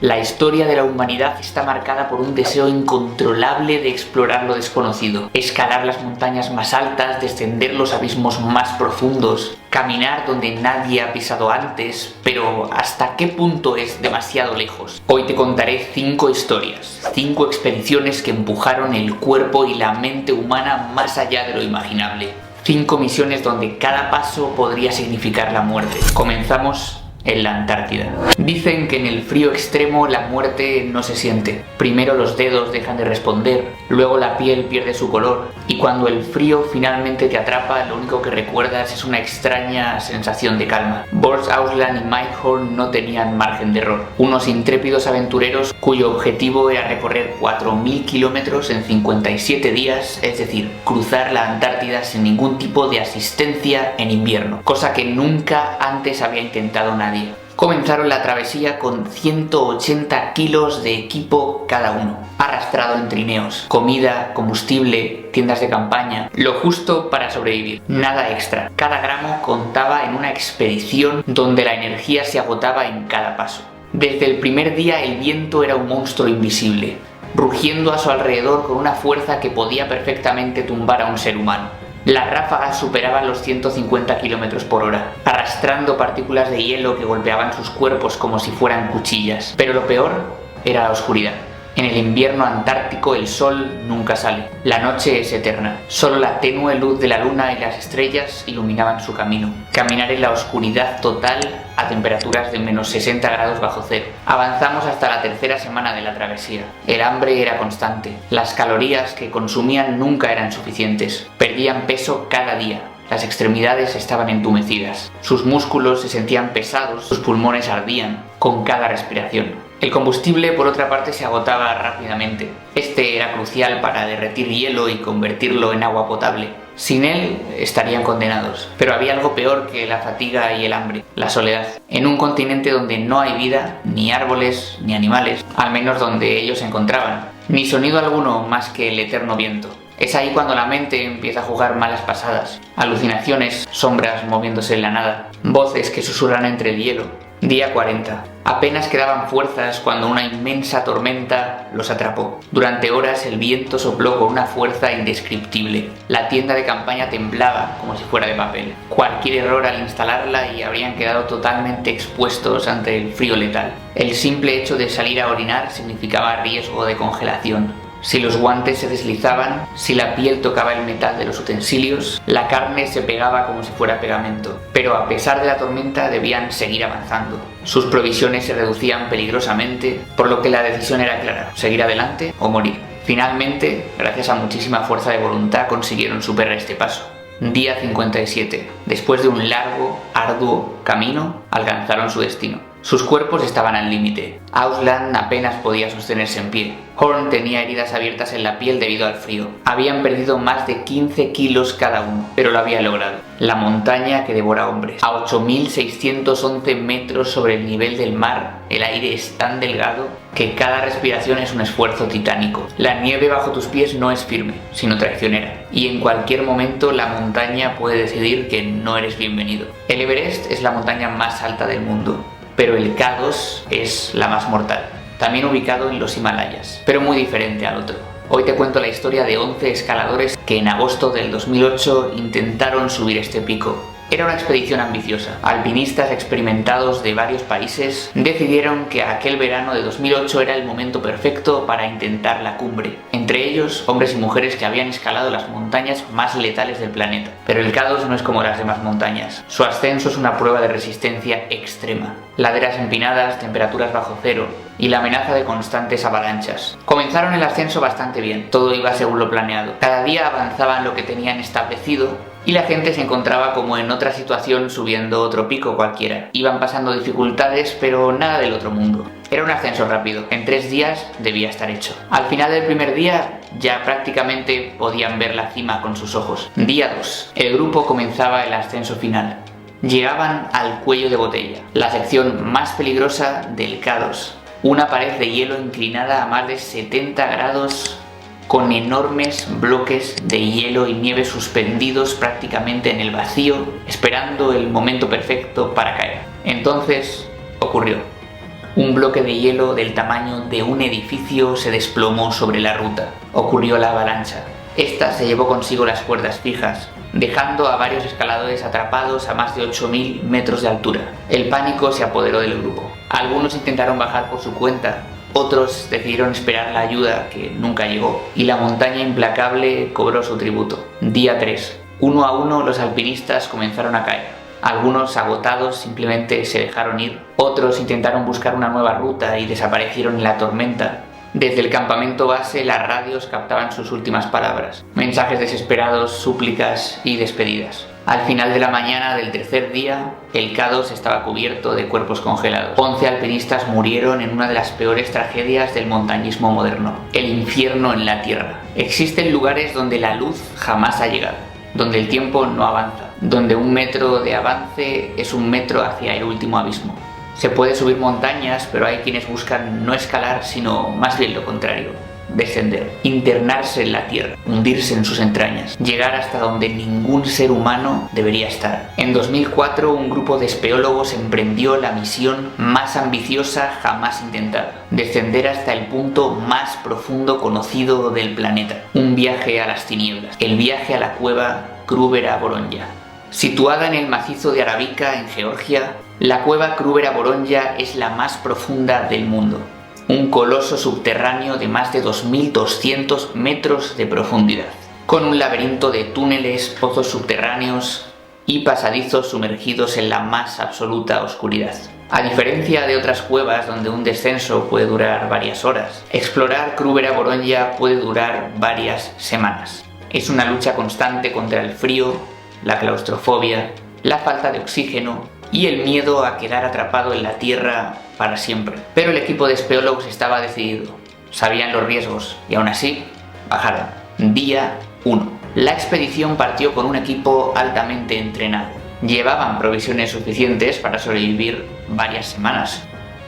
La historia de la humanidad está marcada por un deseo incontrolable de explorar lo desconocido, escalar las montañas más altas, descender los abismos más profundos, caminar donde nadie ha pisado antes, pero ¿hasta qué punto es demasiado lejos? Hoy te contaré 5 historias, 5 expediciones que empujaron el cuerpo y la mente humana más allá de lo imaginable. 5 misiones donde cada paso podría significar la muerte. Comenzamos en la Antártida. Dicen que en el frío extremo la muerte no se siente. Primero los dedos dejan de responder, luego la piel pierde su color, y cuando el frío finalmente te atrapa, lo único que recuerdas es una extraña sensación de calma. Bors Ausland y Mike Horn no tenían margen de error. Unos intrépidos aventureros cuyo objetivo era recorrer 4.000 kilómetros en 57 días, es decir, cruzar la Antártida sin ningún tipo de asistencia en invierno, cosa que nunca antes había intentado nadie. Comenzaron la travesía con 180 kilos de equipo cada uno, arrastrado en trineos, comida, combustible, tiendas de campaña, lo justo para sobrevivir, nada extra. Cada gramo contaba en una expedición donde la energía se agotaba en cada paso. Desde el primer día el viento era un monstruo invisible, rugiendo a su alrededor con una fuerza que podía perfectamente tumbar a un ser humano. Las ráfagas superaban los 150 km por hora, arrastrando partículas de hielo que golpeaban sus cuerpos como si fueran cuchillas. Pero lo peor era la oscuridad. En el invierno antártico el sol nunca sale. La noche es eterna. Solo la tenue luz de la luna y las estrellas iluminaban su camino. Caminar en la oscuridad total a temperaturas de menos 60 grados bajo cero. Avanzamos hasta la tercera semana de la travesía. El hambre era constante. Las calorías que consumían nunca eran suficientes. Perdían peso cada día. Las extremidades estaban entumecidas. Sus músculos se sentían pesados, sus pulmones ardían con cada respiración. El combustible, por otra parte, se agotaba rápidamente. Este era crucial para derretir hielo y convertirlo en agua potable. Sin él estarían condenados. Pero había algo peor que la fatiga y el hambre: la soledad. En un continente donde no hay vida, ni árboles, ni animales, al menos donde ellos se encontraban, ni sonido alguno más que el eterno viento. Es ahí cuando la mente empieza a jugar malas pasadas. Alucinaciones, sombras moviéndose en la nada, voces que susurran entre el hielo. Día 40. Apenas quedaban fuerzas cuando una inmensa tormenta los atrapó. Durante horas el viento sopló con una fuerza indescriptible. La tienda de campaña temblaba como si fuera de papel. Cualquier error al instalarla y habrían quedado totalmente expuestos ante el frío letal. El simple hecho de salir a orinar significaba riesgo de congelación. Si los guantes se deslizaban, si la piel tocaba el metal de los utensilios, la carne se pegaba como si fuera pegamento. Pero a pesar de la tormenta debían seguir avanzando. Sus provisiones se reducían peligrosamente, por lo que la decisión era clara: seguir adelante o morir. Finalmente, gracias a muchísima fuerza de voluntad, consiguieron superar este paso. Día 57. Después de un largo, arduo camino, alcanzaron su destino. Sus cuerpos estaban al límite. Ausland apenas podía sostenerse en pie. Horn tenía heridas abiertas en la piel debido al frío. Habían perdido más de 15 kilos cada uno, pero lo había logrado. La montaña que devora hombres. A 8.611 metros sobre el nivel del mar, el aire es tan delgado que cada respiración es un esfuerzo titánico. La nieve bajo tus pies no es firme, sino traicionera. Y en cualquier momento la montaña puede decidir que no eres bienvenido. El Everest es la montaña más alta del mundo, pero el K2 es la más mortal, también ubicado en los Himalayas, pero muy diferente al otro. Hoy te cuento la historia de 11 escaladores que en agosto del 2008 intentaron subir este pico. Era una expedición ambiciosa. Alpinistas experimentados de varios países decidieron que aquel verano de 2008 era el momento perfecto para intentar la cumbre. Entre ellos, hombres y mujeres que habían escalado las montañas más letales del planeta. Pero el K2 no es como las demás montañas. Su ascenso es una prueba de resistencia extrema. Laderas empinadas, temperaturas bajo cero y la amenaza de constantes avalanchas. Comenzaron el ascenso bastante bien. Todo iba según lo planeado. Cada día avanzaban lo que tenían establecido y la gente se encontraba como en otra situación subiendo otro pico cualquiera. Iban pasando dificultades, pero nada del otro mundo. Era un ascenso rápido. En 3 días debía estar hecho. Al final del primer día ya prácticamente podían ver la cima con sus ojos. Día 2. El grupo comenzaba el ascenso final. Llegaban al cuello de botella, la sección más peligrosa del K2. Una pared de hielo inclinada a más de 70 grados con enormes bloques de hielo y nieve suspendidos prácticamente en el vacío, esperando el momento perfecto para caer. Entonces ocurrió. Un bloque de hielo del tamaño de un edificio se desplomó sobre la ruta. Ocurrió la avalancha. Esta se llevó consigo las cuerdas fijas, dejando a varios escaladores atrapados a más de 8.000 metros de altura. El pánico se apoderó del grupo. Algunos intentaron bajar por su cuenta, otros decidieron esperar la ayuda que nunca llegó, y la montaña implacable cobró su tributo. Día 3. Uno a uno los alpinistas comenzaron a caer. Algunos, agotados, simplemente se dejaron ir. Otros intentaron buscar una nueva ruta y desaparecieron en la tormenta. Desde el campamento base, las radios captaban sus últimas palabras. Mensajes desesperados, súplicas y despedidas. Al final de la mañana del tercer día, el K2 estaba cubierto de cuerpos congelados. 11 alpinistas murieron en una de las peores tragedias del montañismo moderno, el infierno en la tierra. Existen lugares donde la luz jamás ha llegado, donde el tiempo no avanza, donde un metro de avance es un metro hacia el último abismo. Se puede subir montañas, pero hay quienes buscan no escalar, sino más bien lo contrario: descender, internarse en la tierra, hundirse en sus entrañas, llegar hasta donde ningún ser humano debería estar. En 2004, un grupo de espeólogos emprendió la misión más ambiciosa jamás intentada: descender hasta el punto más profundo conocido del planeta. Un viaje a las tinieblas, el viaje a la cueva Kruvera Voronja. Situada en el macizo de Arabica, en Georgia, la cueva Kruvera Voronja es la más profunda del mundo. Un coloso subterráneo de más de 2.200 metros de profundidad, con un laberinto de túneles, pozos subterráneos y pasadizos sumergidos en la más absoluta oscuridad. A diferencia de otras cuevas donde un descenso puede durar varias horas, explorar Kruvera Voronja puede durar varias semanas. Es una lucha constante contra el frío, la claustrofobia, la falta de oxígeno y el miedo a quedar atrapado en la tierra para siempre. Pero el equipo de espeólogos estaba decidido. Sabían los riesgos y aún así bajaron. Día 1. La expedición partió con un equipo altamente entrenado. Llevaban provisiones suficientes para sobrevivir varias semanas: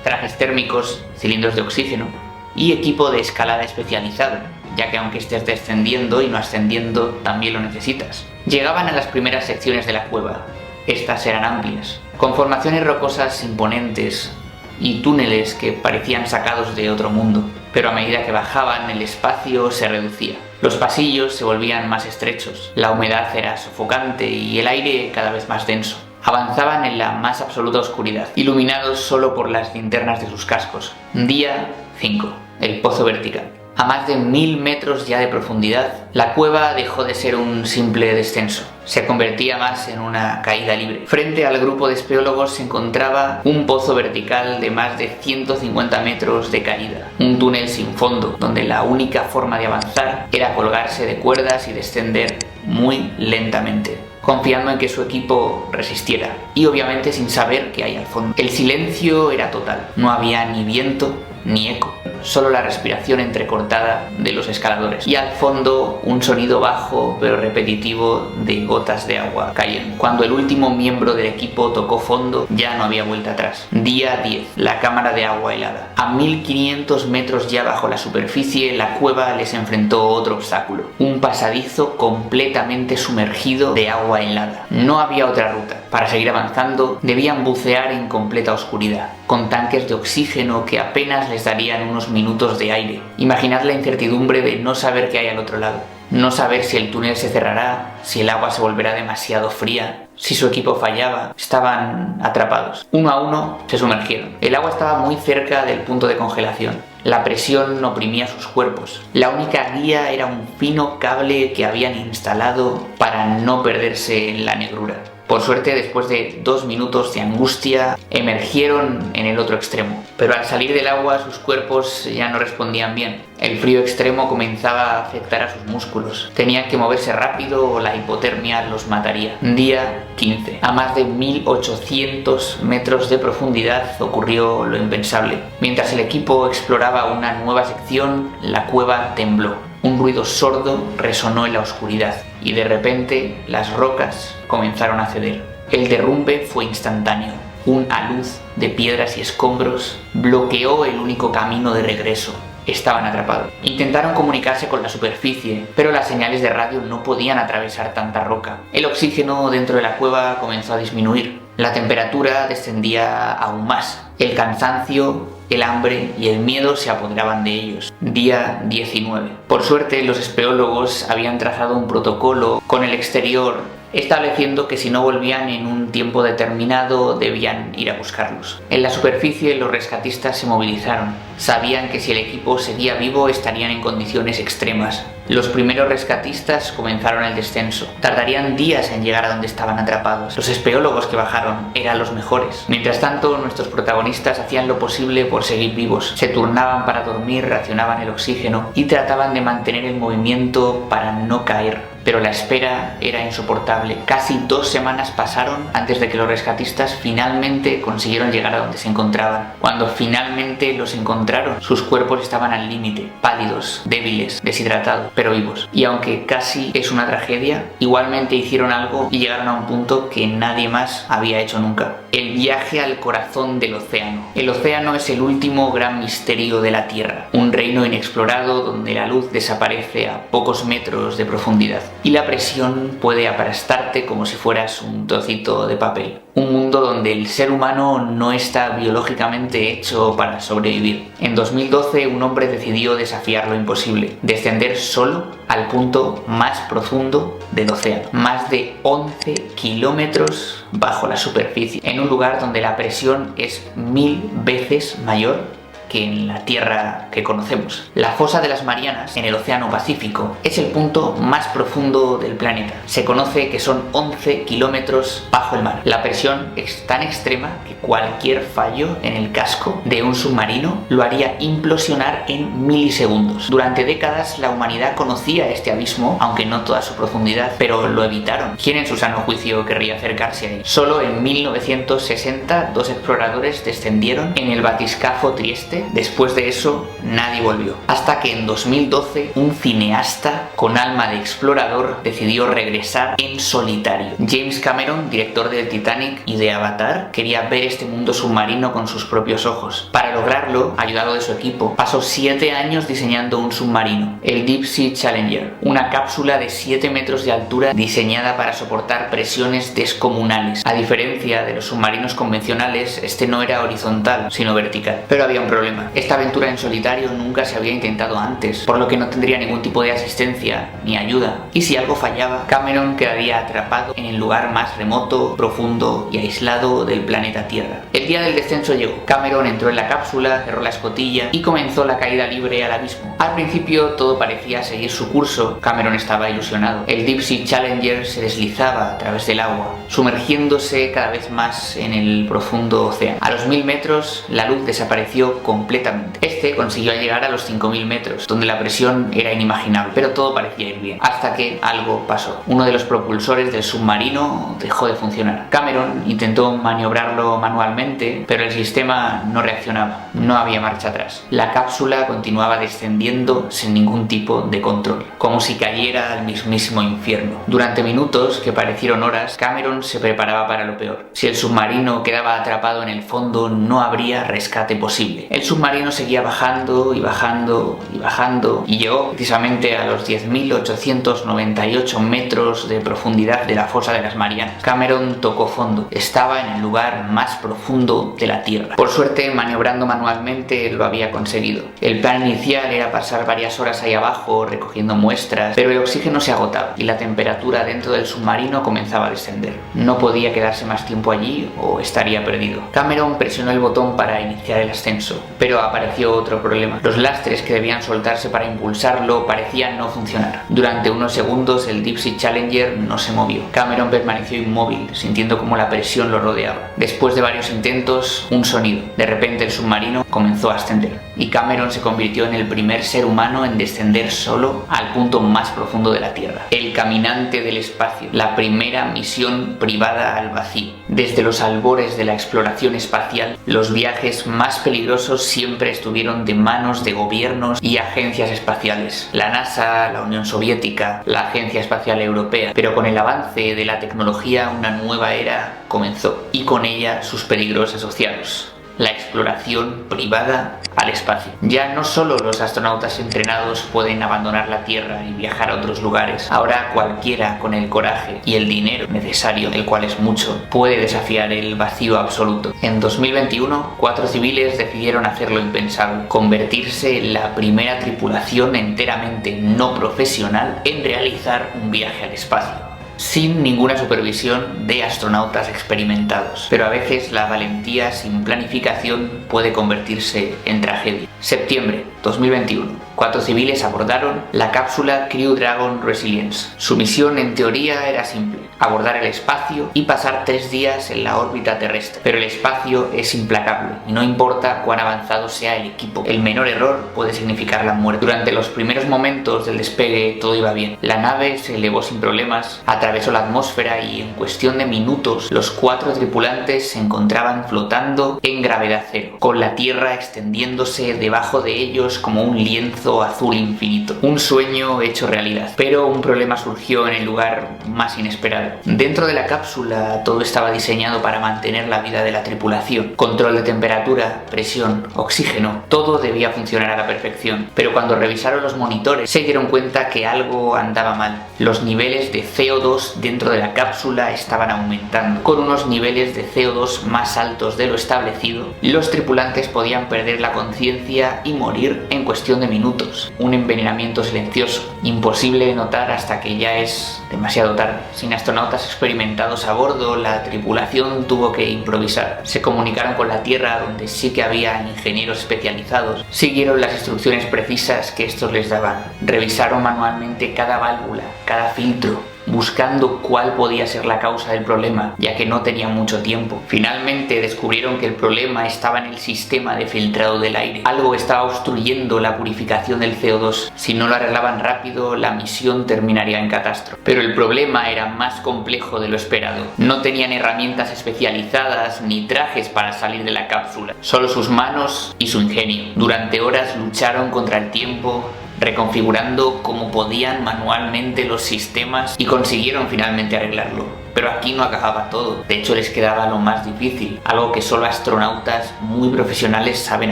trajes térmicos, cilindros de oxígeno y equipo de escalada especializado, ya que aunque estés descendiendo y no ascendiendo, también lo necesitas. Llegaban a las primeras secciones de la cueva. Estas eran amplias, con formaciones rocosas imponentes y túneles que parecían sacados de otro mundo, pero a medida que bajaban el espacio se reducía. Los pasillos se volvían más estrechos, la humedad era sofocante y el aire cada vez más denso. Avanzaban en la más absoluta oscuridad, iluminados solo por las linternas de sus cascos. Día 5. El pozo vertical. A más de 1.000 metros ya de profundidad, la cueva dejó de ser un simple descenso. Se convertía más en una caída libre. Frente al grupo de espeólogos se encontraba un pozo vertical de más de 150 metros de caída. Un túnel sin fondo, donde la única forma de avanzar era colgarse de cuerdas y descender muy lentamente, confiando en que su equipo resistiera, y obviamente sin saber qué hay al fondo. El silencio era total. No había ni viento ni eco, solo la respiración entrecortada de los escaladores, y al fondo un sonido bajo pero repetitivo de gotas de agua cayendo. Cuando el último miembro del equipo tocó fondo, ya no había vuelta atrás. Día 10. La cámara de agua helada. A 1.500 metros ya bajo la superficie, la cueva les enfrentó otro obstáculo: un pasadizo completamente sumergido de agua helada. No había otra ruta. Para seguir avanzando, debían bucear en completa oscuridad, con tanques de oxígeno que apenas les darían unos minutos de aire. Imaginad la incertidumbre de no saber qué hay al otro lado, no saber si el túnel se cerrará, si el agua se volverá demasiado fría, si su equipo fallaba. Estaban atrapados. Uno a uno se sumergieron. El agua estaba muy cerca del punto de congelación. La presión oprimía sus cuerpos. La única guía era un fino cable que habían instalado para no perderse en la negrura. Por suerte, después de 2 minutos de angustia, emergieron en el otro extremo. Pero al salir del agua, sus cuerpos ya no respondían bien. El frío extremo comenzaba a afectar a sus músculos. Tenían que moverse rápido o la hipotermia los mataría. Día 15. A más de 1.800 metros de profundidad ocurrió lo impensable. Mientras el equipo exploraba una nueva sección, la cueva tembló. Un ruido sordo resonó en la oscuridad y de repente las rocas comenzaron a ceder. El derrumbe fue instantáneo. Un alud de piedras y escombros bloqueó el único camino de regreso. Estaban atrapados. Intentaron comunicarse con la superficie, pero las señales de radio no podían atravesar tanta roca. El oxígeno dentro de la cueva comenzó a disminuir. La temperatura descendía aún más. El cansancio, el hambre y el miedo se apoderaban de ellos. Día 19. Por suerte, los espeleólogos habían trazado un protocolo con el exterior, estableciendo que si no volvían en un tiempo determinado debían ir a buscarlos. En la superficie los rescatistas se movilizaron. Sabían que si el equipo seguía vivo estarían en condiciones extremas. Los primeros rescatistas comenzaron el descenso. Tardarían días en llegar a donde estaban atrapados. Los espeleólogos que bajaron eran los mejores. Mientras tanto, nuestros protagonistas hacían lo posible por seguir vivos. Se turnaban para dormir, racionaban el oxígeno y trataban de mantener el movimiento para no caer. Pero la espera era insoportable. Casi 2 semanas pasaron antes de que los rescatistas finalmente consiguieron llegar a donde se encontraban. Cuando finalmente los encontraron, sus cuerpos estaban al límite, pálidos, débiles, deshidratados, pero vivos. Y aunque casi es una tragedia, igualmente hicieron algo y llegaron a un punto que nadie más había hecho nunca. El viaje al corazón del océano. El océano es el último gran misterio de la Tierra, un reino inexplorado donde la luz desaparece a pocos metros de profundidad y la presión puede aplastarte como si fueras un trocito de papel. Un mundo donde el ser humano no está biológicamente hecho para sobrevivir. En 2012 un hombre decidió desafiar lo imposible, descender solo al punto más profundo del océano, más de 11 kilómetros bajo la superficie, en un lugar donde la presión es 1000 veces mayor que en la Tierra que conocemos. La fosa de las Marianas, en el Océano Pacífico, es el punto más profundo del planeta. Se conoce que son 11 kilómetros bajo el mar. La presión es tan extrema que cualquier fallo en el casco de un submarino lo haría implosionar en milisegundos. Durante décadas la humanidad conocía este abismo, aunque no toda su profundidad, pero lo evitaron. ¿Quién en su sano juicio querría acercarse a él? Solo en 1960 2 exploradores descendieron en el batiscafo Trieste. Después de eso, nadie volvió. Hasta que en 2012, un cineasta con alma de explorador decidió regresar en solitario. James Cameron, director del Titanic y de Avatar, quería ver este mundo submarino con sus propios ojos. Para lograrlo, ayudado de su equipo, pasó 7 años diseñando un submarino, el Deep Sea Challenger, una cápsula de 7 metros de altura diseñada para soportar presiones descomunales. A diferencia de los submarinos convencionales, este no era horizontal, sino vertical. Pero había un problema. Esta aventura en solitario nunca se había intentado antes, por lo que no tendría ningún tipo de asistencia ni ayuda. Y si algo fallaba, Cameron quedaría atrapado en el lugar más remoto, profundo y aislado del planeta Tierra. El día del descenso llegó. Cameron entró en la cápsula, cerró la escotilla y comenzó la caída libre al abismo. Al principio todo parecía seguir su curso. Cameron estaba ilusionado. El Deep Sea Challenger se deslizaba a través del agua, sumergiéndose cada vez más en el profundo océano. A los 1000 metros, la luz desapareció completamente. Este consiguió llegar a los 5000 metros, donde la presión era inimaginable, pero todo parecía ir bien, hasta que algo pasó. Uno de los propulsores del submarino dejó de funcionar. Cameron intentó maniobrarlo manualmente, pero el sistema no reaccionaba. No había marcha atrás. La cápsula continuaba descendiendo sin ningún tipo de control, como si cayera al mismísimo infierno. Durante minutos, que parecieron horas, Cameron se preparaba para lo peor. Si el submarino quedaba atrapado en el fondo, no habría rescate posible. El submarino seguía bajando y bajando y bajando y llegó precisamente a los 10.898 metros de profundidad de la fosa de las Marianas. Cameron tocó fondo. Estaba en el lugar más profundo de la Tierra. Por suerte, maniobrando manualmente, lo había conseguido. El plan inicial era pasar varias horas ahí abajo recogiendo muestras, pero el oxígeno se agotaba y la temperatura dentro del submarino comenzaba a descender. No podía quedarse más tiempo allí o estaría perdido. Cameron presionó el botón para iniciar el ascenso, pero apareció otro problema. Los lastres que debían soltarse para impulsarlo parecían no funcionar. Durante unos segundos el Deep Sea Challenger no se movió. Cameron permaneció inmóvil, sintiendo cómo la presión lo rodeaba. Después de varios intentos, un sonido. De repente el submarino comenzó a ascender y Cameron se convirtió en el primer ser humano en descender solo al punto más profundo de la Tierra. El caminante del espacio, la primera misión privada al vacío. Desde los albores de la exploración espacial, los viajes más peligrosos siempre estuvieron de manos de gobiernos y agencias espaciales. La NASA, la Unión Soviética, la Agencia Espacial Europea. Pero con el avance de la tecnología, una nueva era comenzó y con ella sus peligros asociados. la exploración privada al espacio. Ya no solo los astronautas entrenados pueden abandonar la Tierra y viajar a otros lugares, ahora cualquiera con el coraje y el dinero necesario, el cual es mucho, puede desafiar el vacío absoluto. En 2021, 4 civiles decidieron hacer lo impensable, convertirse en la primera tripulación enteramente no profesional en realizar un viaje al espacio, sin ninguna supervisión de astronautas experimentados. Pero a veces la valentía sin planificación puede convertirse en tragedia. Septiembre 2021. 4 civiles abordaron la cápsula Crew Dragon Resilience. Su misión en teoría era simple: abordar el espacio y pasar 3 días en la órbita terrestre. Pero el espacio es implacable y no importa cuán avanzado sea el equipo, el menor error puede significar la muerte. Durante los primeros momentos del despegue todo iba bien. La nave se elevó sin problemas, atravesó la atmósfera y en cuestión de minutos los 4 tripulantes se encontraban flotando en gravedad cero, con la Tierra extendiéndose debajo de ellos como un lienzo azul infinito. Un sueño hecho realidad. Pero un problema surgió en el lugar más inesperado. Dentro de la cápsula todo estaba diseñado para mantener la vida de la tripulación. Control de temperatura, presión, oxígeno, todo debía funcionar a la perfección. Pero cuando revisaron los monitores se dieron cuenta que algo andaba mal. Los niveles de CO2 dentro de la cápsula estaban aumentando. Con unos niveles de CO2 más altos de lo establecido, los tripulantes podían perder la conciencia y morir en cuestión de minutos. Un envenenamiento silencioso, imposible de notar hasta que ya es demasiado tarde. Sin astronautas experimentados a bordo, la tripulación tuvo que improvisar. Se comunicaron con la Tierra, donde sí que había ingenieros especializados. Siguieron las instrucciones precisas que estos les daban. Revisaron manualmente cada válvula, cada filtro, buscando cuál podía ser la causa del problema, ya que no tenían mucho tiempo. Finalmente descubrieron que el problema estaba en el sistema de filtrado del aire. Algo estaba obstruyendo la purificación del CO2. Si no lo arreglaban rápido, la misión terminaría en catástrofe. Pero el problema era más complejo de lo esperado. No tenían herramientas especializadas ni trajes para salir de la cápsula, solo sus manos y su ingenio. Durante horas lucharon contra el tiempo, reconfigurando como podían manualmente los sistemas y consiguieron finalmente arreglarlo. Pero aquí no acababa todo. De hecho, les quedaba lo más difícil, algo que solo astronautas muy profesionales saben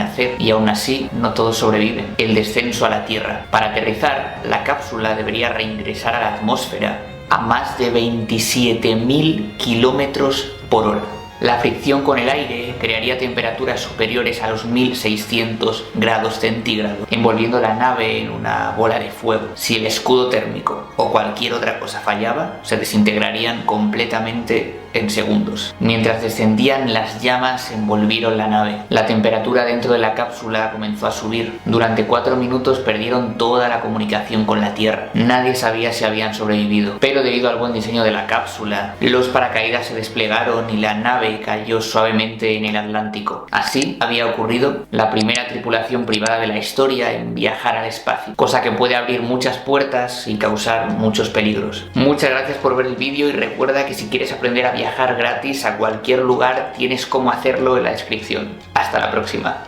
hacer, y aún así no todos sobreviven: el descenso a la Tierra. Para aterrizar, la cápsula debería reingresar a la atmósfera a más de 27.000 kilómetros por hora. La fricción con el aire crearía temperaturas superiores a los 1600 grados centígrados, envolviendo la nave en una bola de fuego. Si el escudo térmico o cualquier otra cosa fallaba, se desintegrarían completamente en segundos. Mientras descendían, las llamas envolvieron la nave. La temperatura dentro de la cápsula comenzó a subir. Durante 4 minutos perdieron toda la comunicación con la Tierra. Nadie sabía si habían sobrevivido, pero debido al buen diseño de la cápsula, los paracaídas se desplegaron y la nave cayó suavemente en el Atlántico. Así había ocurrido la primera tripulación privada de la historia en viajar al espacio, cosa que puede abrir muchas puertas y causar muchos peligros. Muchas gracias por ver el vídeo y recuerda que si quieres aprender a viajar gratis a cualquier lugar, tienes cómo hacerlo en la descripción. Hasta la próxima.